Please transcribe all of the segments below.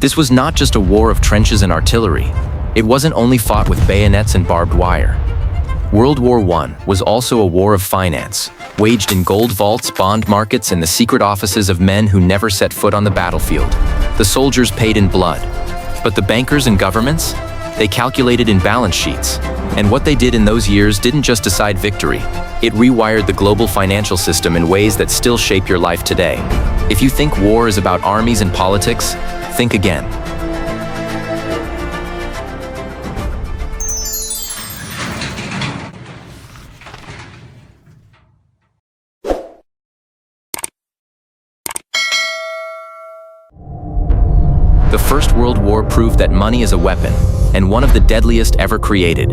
This was not just a war of trenches and artillery. It wasn't only fought with bayonets and barbed wire. World War I was also a war of finance, waged in gold vaults, bond markets, and the secret offices of men who never set foot on the battlefield. The soldiers paid in blood. But the bankers and governments? They calculated in balance sheets. And what they did in those years didn't just decide victory. It rewired the global financial system in ways that still shape your life today. If you think war is about armies and politics, think again. The First World War proved that money is a weapon, and one of the deadliest ever created.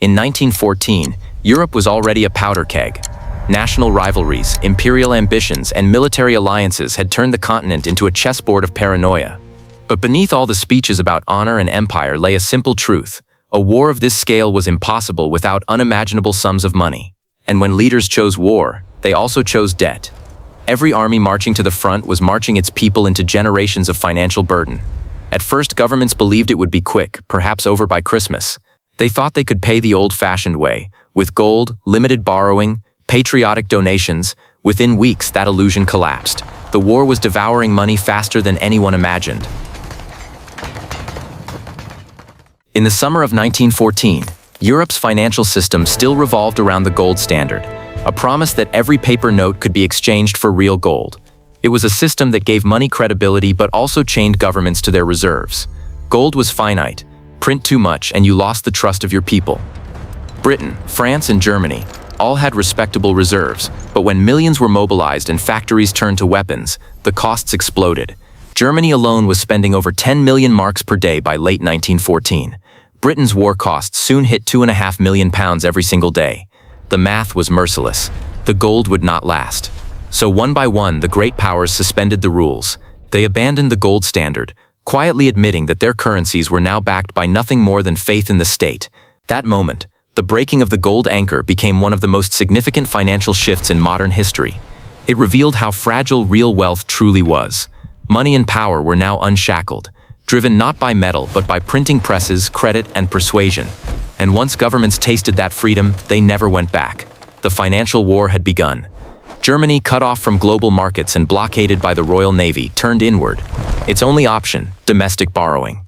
In 1914, Europe was already a powder keg. National rivalries, imperial ambitions, and military alliances had turned the continent into a chessboard of paranoia. But beneath all the speeches about honor and empire lay a simple truth. A war of this scale was impossible without unimaginable sums of money. And when leaders chose war, they also chose debt. Every army marching to the front was marching its people into generations of financial burden. At first, governments believed it would be quick, perhaps over by Christmas. They thought they could pay the old-fashioned way, with gold, limited borrowing, patriotic donations. Within weeks, that illusion collapsed. The war was devouring money faster than anyone imagined. In the summer of 1914, Europe's financial system still revolved around the gold standard, a promise that every paper note could be exchanged for real gold. It was a system that gave money credibility but also chained governments to their reserves. Gold was finite. Print too much and you lost the trust of your people. Britain, France, and Germany all had respectable reserves, but when millions were mobilized and factories turned to weapons, the costs exploded. Germany alone was spending over 10 million marks per day by late 1914. Britain's war costs soon hit £2.5 million every single day. The math was merciless. The gold would not last. So one by one, the great powers suspended the rules. They abandoned the gold standard, quietly admitting that their currencies were now backed by nothing more than faith in the state. That moment, the breaking of the gold anchor became one of the most significant financial shifts in modern history. It revealed how fragile real wealth truly was. Money and power were now unshackled, driven not by metal but by printing presses, credit, and persuasion. And once governments tasted that freedom, they never went back. The financial war had begun. Germany, cut off from global markets and blockaded by the Royal Navy, turned inward. Its only option, domestic borrowing.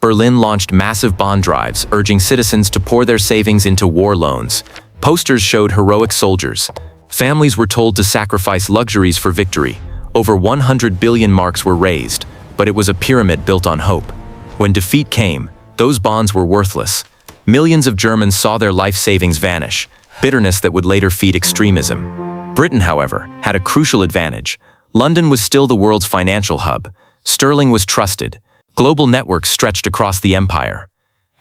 Berlin launched massive bond drives, urging citizens to pour their savings into war loans. Posters showed heroic soldiers. Families were told to sacrifice luxuries for victory. Over 100 billion marks were raised, but it was a pyramid built on hope. When defeat came, those bonds were worthless. Millions of Germans saw their life savings vanish, bitterness that would later feed extremism. Britain, however, had a crucial advantage. London was still the world's financial hub. Sterling was trusted. Global networks stretched across the empire.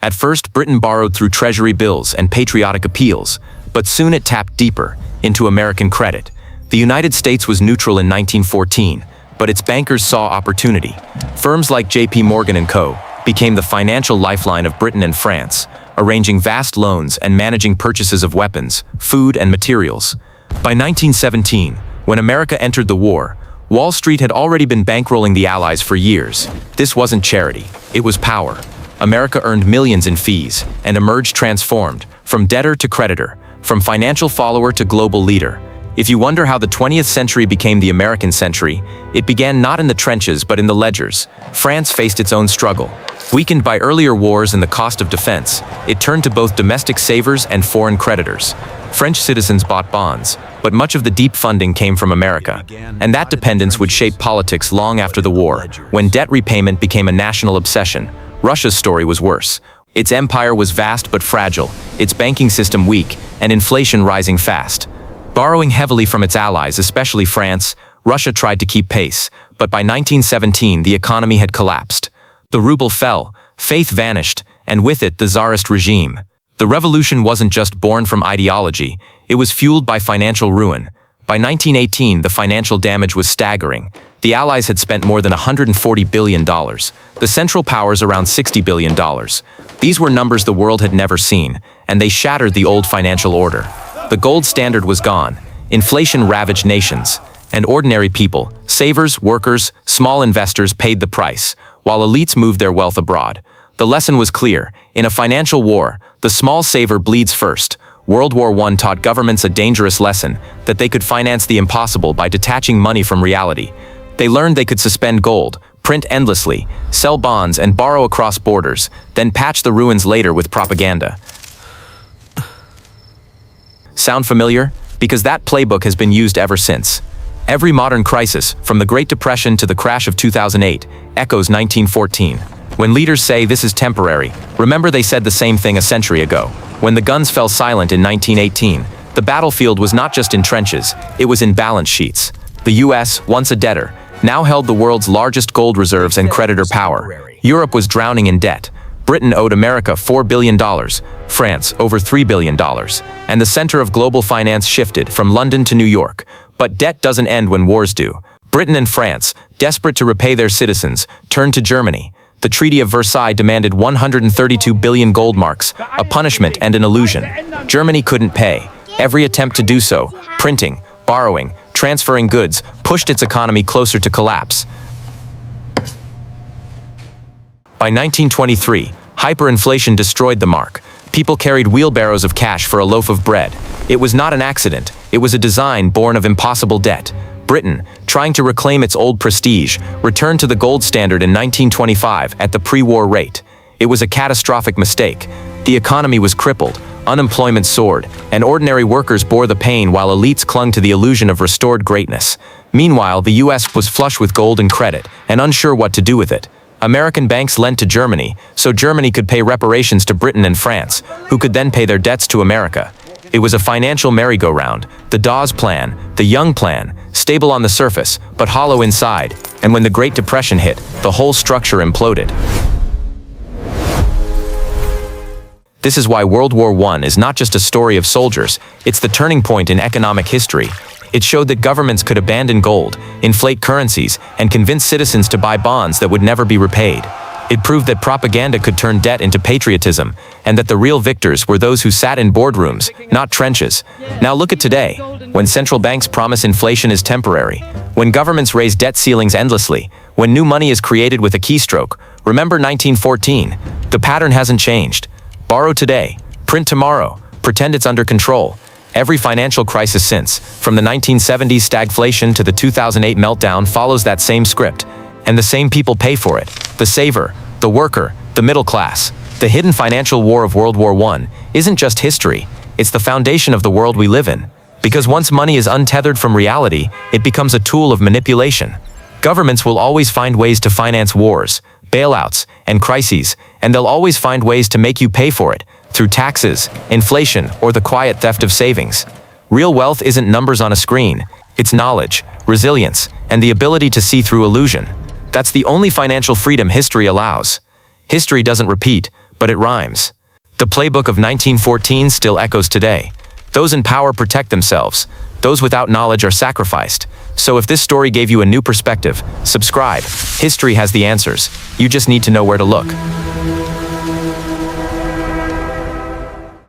At first, Britain borrowed through treasury bills and patriotic appeals, but soon it tapped deeper, into American credit. The United States was neutral in 1914, but its bankers saw opportunity. Firms like J.P. Morgan & Co. became the financial lifeline of Britain and France, arranging vast loans and managing purchases of weapons, food, and materials. By 1917, when America entered the war, Wall Street had already been bankrolling the Allies for years. This wasn't charity, it was power. America earned millions in fees and emerged transformed, from debtor to creditor, from financial follower to global leader. If you wonder how the 20th century became the American century, it began not in the trenches but in the ledgers. France faced its own struggle. Weakened by earlier wars and the cost of defense, it turned to both domestic savers and foreign creditors. French citizens bought bonds, but much of the deep funding came from America. And that dependence would shape politics long after the war, when debt repayment became a national obsession. Russia's story was worse. Its empire was vast but fragile, its banking system weak, and inflation rising fast. Borrowing heavily from its allies, especially France, Russia tried to keep pace, but by 1917 the economy had collapsed. The ruble fell, faith vanished, and with it the Tsarist regime. The revolution wasn't just born from ideology, it was fueled by financial ruin. By 1918, the financial damage was staggering. The Allies had spent more than $140 billion, the Central Powers around $60 billion. These were numbers the world had never seen, and they shattered the old financial order. The gold standard was gone. Inflation ravaged nations. And ordinary people, savers, workers, small investors paid the price, while elites moved their wealth abroad. The lesson was clear. In a financial war, the small saver bleeds first. World War I taught governments a dangerous lesson, that they could finance the impossible by detaching money from reality. They learned they could suspend gold, print endlessly, sell bonds and borrow across borders, then patch the ruins later with propaganda. Sound familiar? Because that playbook has been used ever since. Every modern crisis, from the Great Depression to the crash of 2008, echoes 1914. When leaders say this is temporary, remember they said the same thing a century ago. When the guns fell silent in 1918, the battlefield was not just in trenches, it was in balance sheets. The US, once a debtor, now held the world's largest gold reserves and creditor power. Europe was drowning in debt. Britain owed America $4 billion, France over $3 billion, and the center of global finance shifted from London to New York. But debt doesn't end when wars do. Britain and France, desperate to repay their citizens, turned to Germany. The Treaty of Versailles demanded 132 billion gold marks, a punishment and an illusion. Germany couldn't pay. Every attempt to do so, printing, borrowing, transferring goods, pushed its economy closer to collapse. By 1923, hyperinflation destroyed the mark. People carried wheelbarrows of cash for a loaf of bread. It was not an accident, it was a design born of impossible debt. Britain, trying to reclaim its old prestige, returned to the gold standard in 1925 at the pre-war rate. It was a catastrophic mistake. The economy was crippled, unemployment soared, and ordinary workers bore the pain while elites clung to the illusion of restored greatness. Meanwhile, the US was flush with gold and credit, and unsure what to do with it. American banks lent to Germany, so Germany could pay reparations to Britain and France, who could then pay their debts to America. It was a financial merry-go-round, the Dawes Plan, the Young Plan, stable on the surface, but hollow inside, and when the Great Depression hit, the whole structure imploded. This is why World War I is not just a story of soldiers, it's the turning point in economic history. It showed that governments could abandon gold, inflate currencies, and convince citizens to buy bonds that would never be repaid. It proved that propaganda could turn debt into patriotism, and that the real victors were those who sat in boardrooms, not trenches. Now look at today, when central banks promise inflation is temporary, when governments raise debt ceilings endlessly, when new money is created with a keystroke. Remember 1914? The pattern hasn't changed. Borrow today, print tomorrow, pretend it's under control. Every financial crisis since, from the 1970s stagflation to the 2008 meltdown, follows that same script. And the same people pay for it. The saver, the worker, the middle class. The hidden financial war of World War I isn't just history, it's the foundation of the world we live in. Because once money is untethered from reality, it becomes a tool of manipulation. Governments will always find ways to finance wars, bailouts, and crises, and they'll always find ways to make you pay for it, through taxes, inflation, or the quiet theft of savings. Real wealth isn't numbers on a screen, it's knowledge, resilience, and the ability to see through illusion. That's the only financial freedom history allows. History doesn't repeat, but it rhymes. The playbook of 1914 still echoes today. Those in power protect themselves. Those without knowledge are sacrificed. So if this story gave you a new perspective, subscribe. History has the answers. You just need to know where to look.